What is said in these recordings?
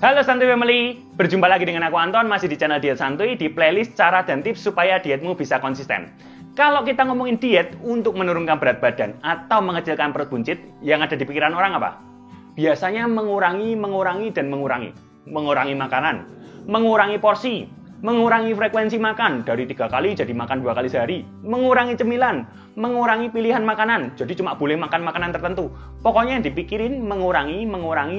Halo Santuy Family, berjumpa lagi dengan aku Anton, masih di channel Diet Santuy, di playlist cara dan tips supaya dietmu bisa konsisten. Kalau kita ngomongin diet untuk menurunkan berat badan atau mengecilkan perut buncit, yang ada di pikiran orang apa? Biasanya mengurangi, dan mengurangi. Mengurangi makanan, mengurangi porsi, mengurangi frekuensi makan, dari 3 kali jadi makan 2 kali sehari, mengurangi cemilan, mengurangi pilihan makanan, jadi cuma boleh makan makanan tertentu. Pokoknya yang dipikirin mengurangi,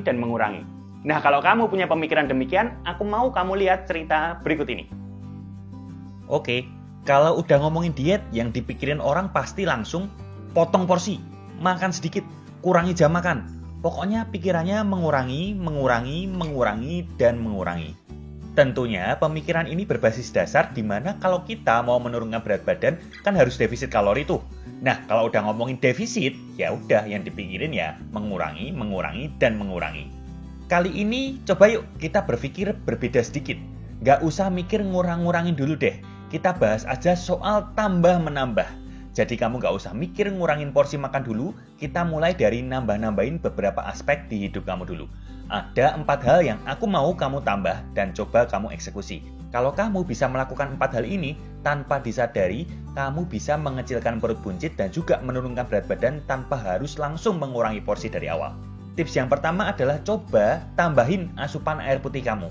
dan mengurangi. Nah, kalau kamu punya pemikiran demikian, aku mau kamu lihat cerita berikut ini. Oke, kalau udah ngomongin diet, yang dipikirin orang pasti langsung potong porsi, makan sedikit, kurangi jam makan. Pokoknya pikirannya mengurangi, dan mengurangi. Tentunya pemikiran ini berbasis dasar di mana kalau kita mau menurunkan berat badan kan harus defisit kalori tuh. Nah, kalau udah ngomongin defisit, ya udah yang dipikirin ya mengurangi, dan mengurangi. Kali ini coba yuk kita berpikir berbeda sedikit. Nggak usah mikir ngurang-ngurangin dulu deh. Kita bahas aja soal tambah-menambah. Jadi kamu nggak usah mikir ngurangin porsi makan dulu. Kita mulai dari nambah-nambahin beberapa aspek di hidup kamu dulu. Ada 4 hal yang aku mau kamu tambah dan coba kamu eksekusi. Kalau kamu bisa melakukan 4 hal ini tanpa disadari, kamu bisa mengecilkan perut buncit dan juga menurunkan berat badan tanpa harus langsung mengurangi porsi dari awal. Tips yang pertama adalah coba tambahin asupan air putih kamu.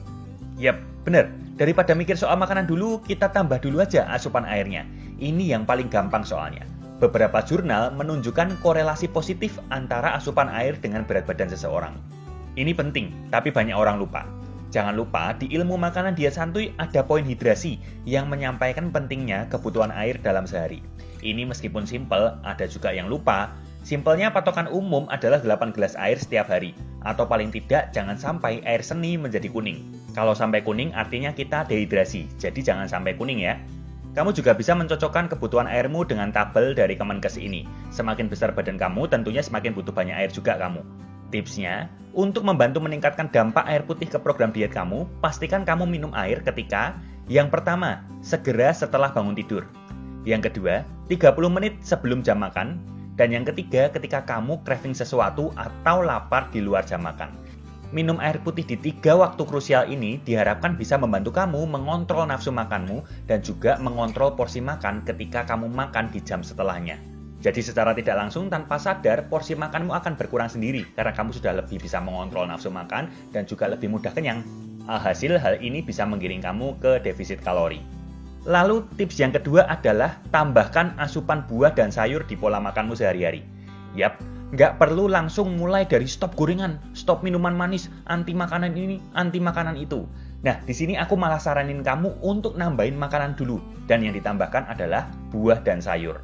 Yap, bener. Daripada mikir soal makanan dulu, kita tambah dulu aja asupan airnya. Ini yang paling gampang soalnya. Beberapa jurnal menunjukkan korelasi positif antara asupan air dengan berat badan seseorang. Ini penting, tapi banyak orang lupa. Jangan lupa, di ilmu makanan diet santuy ada poin hidrasi yang menyampaikan pentingnya kebutuhan air dalam sehari. Ini meskipun simpel, ada juga yang lupa. Simpelnya patokan umum adalah 8 gelas air setiap hari. Atau paling tidak jangan sampai air seni menjadi kuning. Kalau sampai kuning artinya kita dehidrasi, jadi jangan sampai kuning ya. Kamu juga bisa mencocokkan kebutuhan airmu dengan tabel dari Kemenkes ini. Semakin besar badan kamu, tentunya semakin butuh banyak air juga kamu. Tipsnya, untuk membantu meningkatkan dampak air putih ke program diet kamu, pastikan kamu minum air ketika yang pertama, segera setelah bangun tidur. Yang kedua, 30 menit sebelum jam makan. Dan yang ketiga, ketika kamu craving sesuatu atau lapar di luar jam makan. Minum air putih di 3 waktu krusial ini diharapkan bisa membantu kamu mengontrol nafsu makanmu dan juga mengontrol porsi makan ketika kamu makan di jam setelahnya. Jadi secara tidak langsung tanpa sadar, porsi makanmu akan berkurang sendiri karena kamu sudah lebih bisa mengontrol nafsu makan dan juga lebih mudah kenyang. Alhasil hal ini bisa menggiring kamu ke defisit kalori. Lalu tips yang kedua adalah tambahkan asupan buah dan sayur di pola makanmu sehari-hari. Yap, nggak perlu langsung mulai dari stop gorengan, stop minuman manis, anti makanan ini, anti makanan itu. Nah, di sini aku malah saranin kamu untuk nambahin makanan dulu. Dan yang ditambahkan adalah buah dan sayur.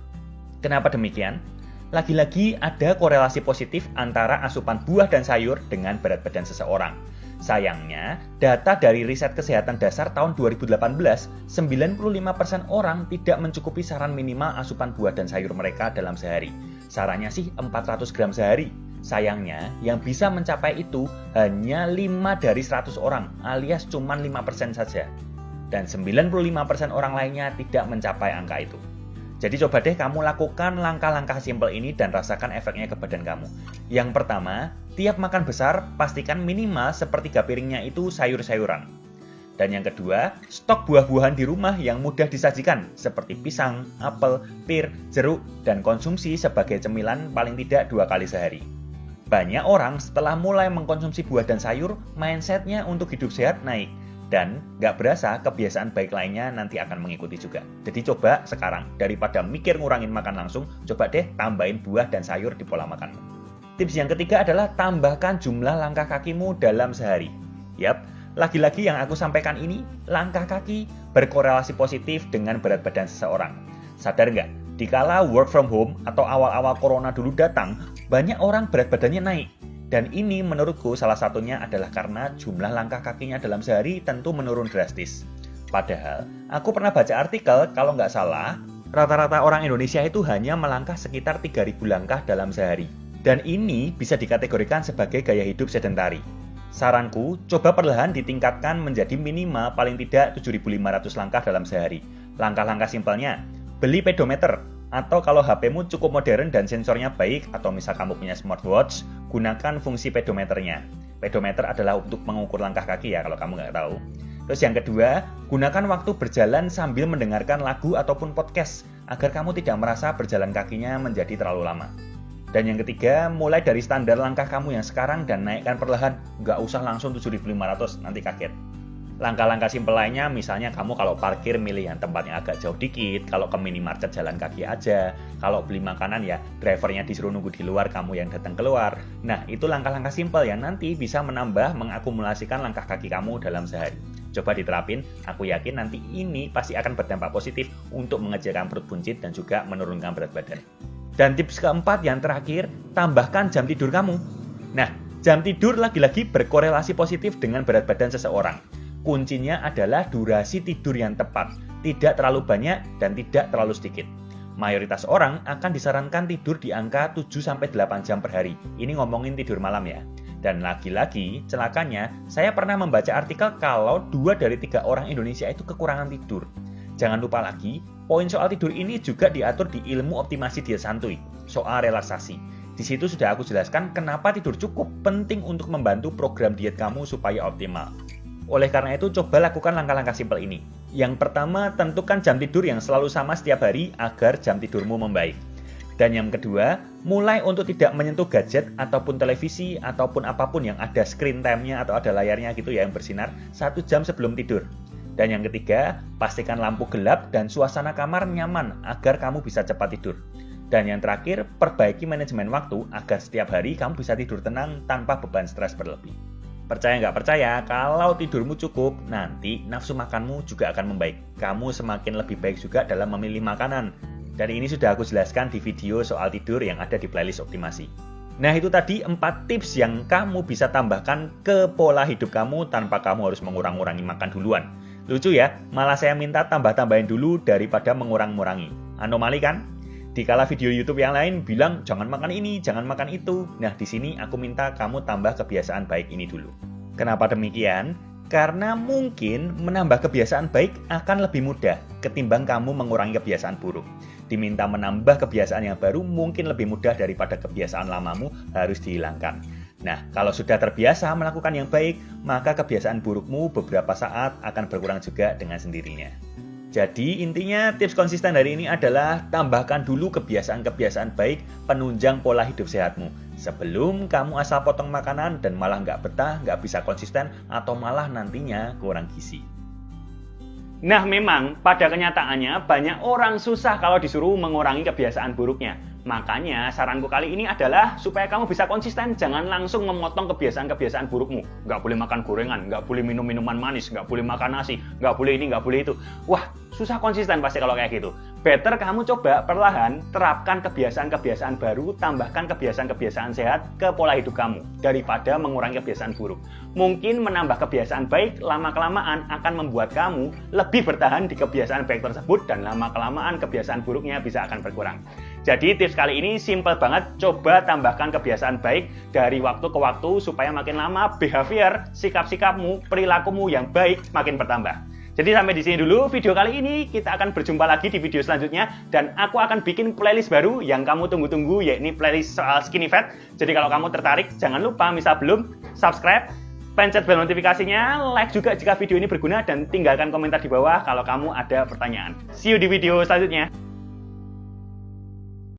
Kenapa demikian? Lagi-lagi ada korelasi positif antara asupan buah dan sayur dengan berat badan seseorang. Sayangnya, data dari riset kesehatan dasar tahun 2018, 95% orang tidak mencukupi saran minimal asupan buah dan sayur mereka dalam sehari. Sarannya sih 400 gram sehari. Sayangnya, yang bisa mencapai itu hanya 5 dari 100 orang, alias cuma 5% saja. Dan 95% orang lainnya tidak mencapai angka itu. Jadi coba deh kamu lakukan langkah-langkah simpel ini dan rasakan efeknya ke badan kamu. Yang pertama, tiap makan besar, pastikan minimal sepertiga piringnya itu sayur-sayuran. Dan yang kedua, stok buah-buahan di rumah yang mudah disajikan, seperti pisang, apel, pir, jeruk, dan konsumsi sebagai cemilan paling tidak 2 kali sehari. Banyak orang setelah mulai mengkonsumsi buah dan sayur, mindsetnya untuk hidup sehat naik. Dan nggak berasa kebiasaan baik lainnya nanti akan mengikuti juga. Jadi coba sekarang, daripada mikir ngurangin makan langsung, coba deh tambahin buah dan sayur di pola makanmu. Tips yang ketiga adalah tambahkan jumlah langkah kakimu dalam sehari. Yap, lagi-lagi yang aku sampaikan ini, langkah kaki berkorelasi positif dengan berat badan seseorang. Sadar nggak? Dikala work from home atau awal-awal corona dulu datang, banyak orang berat badannya naik. Dan ini menurutku salah satunya adalah karena jumlah langkah kakinya dalam sehari tentu menurun drastis. Padahal, aku pernah baca artikel kalau nggak salah, rata-rata orang Indonesia itu hanya melangkah sekitar 3.000 langkah dalam sehari. Dan ini bisa dikategorikan sebagai gaya hidup sedentari. Saranku, coba perlahan ditingkatkan menjadi minimal paling tidak 7.500 langkah dalam sehari. Langkah-langkah simpelnya, beli pedometer. Atau kalau HP-mu cukup modern dan sensornya baik, atau misal kamu punya smartwatch, gunakan fungsi pedometernya. Pedometer adalah untuk mengukur langkah kaki ya, kalau kamu nggak tahu. Terus yang kedua, gunakan waktu berjalan sambil mendengarkan lagu ataupun podcast, agar kamu tidak merasa berjalan kakinya menjadi terlalu lama. Dan yang ketiga, mulai dari standar langkah kamu yang sekarang dan naikkan perlahan, nggak usah langsung 7.500, nanti kaget. Langkah-langkah simpel lainnya, misalnya kamu kalau parkir milih yang tempat yang agak jauh dikit, kalau ke minimarket jalan kaki aja, kalau beli makanan ya drivernya disuruh nunggu di luar, kamu yang datang keluar. Nah, itu langkah-langkah simpel yang nanti bisa mengakumulasikan langkah kaki kamu dalam sehari. Coba diterapin, aku yakin nanti ini pasti akan berdampak positif untuk mengecilkan perut buncit dan juga menurunkan berat badan. Dan tips keempat yang terakhir, tambahkan jam tidur kamu. Nah, jam tidur lagi-lagi berkorelasi positif dengan berat badan seseorang. Kuncinya adalah durasi tidur yang tepat, tidak terlalu banyak dan tidak terlalu sedikit. Mayoritas orang akan disarankan tidur di angka 7-8 jam per hari. Ini ngomongin tidur malam ya. Dan lagi-lagi, celakanya, saya pernah membaca artikel kalau 2 dari 3 orang Indonesia itu kekurangan tidur. Jangan lupa lagi, poin soal tidur ini juga diatur di ilmu optimasi diet santuy, soal relaksasi. Di situ sudah aku jelaskan kenapa tidur cukup penting untuk membantu program diet kamu supaya optimal. Oleh karena itu, coba lakukan langkah-langkah simpel ini. Yang pertama, tentukan jam tidur yang selalu sama setiap hari agar jam tidurmu membaik. Dan yang kedua, mulai untuk tidak menyentuh gadget ataupun televisi ataupun apapun yang ada screen time-nya atau ada layarnya gitu ya yang bersinar 1 jam sebelum tidur. Dan yang ketiga, pastikan lampu gelap dan suasana kamar nyaman agar kamu bisa cepat tidur. Dan yang terakhir, perbaiki manajemen waktu agar setiap hari kamu bisa tidur tenang tanpa beban stres berlebih. Percaya nggak percaya, kalau tidurmu cukup, nanti nafsu makanmu juga akan membaik. Kamu semakin lebih baik juga dalam memilih makanan. Dan ini sudah aku jelaskan di video soal tidur yang ada di playlist optimasi. Nah, itu tadi 4 tips yang kamu bisa tambahkan ke pola hidup kamu tanpa kamu harus mengurangi makan duluan. Lucu ya, malah saya minta tambah-tambahin dulu daripada mengurang-ngurangi. Anomali kan? Dikala video YouTube yang lain bilang jangan makan ini, jangan makan itu. Nah, di sini aku minta kamu tambah kebiasaan baik ini dulu. Kenapa demikian? Karena mungkin menambah kebiasaan baik akan lebih mudah ketimbang kamu mengurangi kebiasaan buruk. Diminta menambah kebiasaan yang baru mungkin lebih mudah daripada kebiasaan lamamu harus dihilangkan. Nah, kalau sudah terbiasa melakukan yang baik, maka kebiasaan burukmu beberapa saat akan berkurang juga dengan sendirinya. Jadi intinya tips konsisten hari ini adalah tambahkan dulu kebiasaan-kebiasaan baik penunjang pola hidup sehatmu. Sebelum kamu asal potong makanan dan malah nggak betah, nggak bisa konsisten, atau malah nantinya kurang gizi. Nah, memang pada kenyataannya banyak orang susah kalau disuruh mengurangi kebiasaan buruknya. Makanya saranku kali ini adalah supaya kamu bisa konsisten, jangan langsung memotong kebiasaan-kebiasaan burukmu. Nggak boleh makan gorengan, nggak boleh minum minuman manis, nggak boleh makan nasi, nggak boleh ini, nggak boleh itu. Wah, susah konsisten pasti kalau kayak gitu. Better kamu coba perlahan terapkan kebiasaan-kebiasaan baru, tambahkan kebiasaan-kebiasaan sehat ke pola hidup kamu daripada mengurangi kebiasaan buruk. Mungkin menambah kebiasaan baik lama-kelamaan akan membuat kamu lebih bertahan di kebiasaan baik tersebut dan lama-kelamaan kebiasaan buruknya bisa akan berkurang. Jadi tips kali ini simple banget, coba tambahkan kebiasaan baik dari waktu ke waktu supaya makin lama behavior, sikap-sikapmu, perilakumu yang baik makin bertambah. Jadi sampai di sini dulu video kali ini, kita akan berjumpa lagi di video selanjutnya dan aku akan bikin playlist baru yang kamu tunggu-tunggu, yakni playlist soal skinny fat. Jadi kalau kamu tertarik, jangan lupa misal belum subscribe, pencet bel notifikasinya, like juga jika video ini berguna dan tinggalkan komentar di bawah kalau kamu ada pertanyaan. See you di video selanjutnya.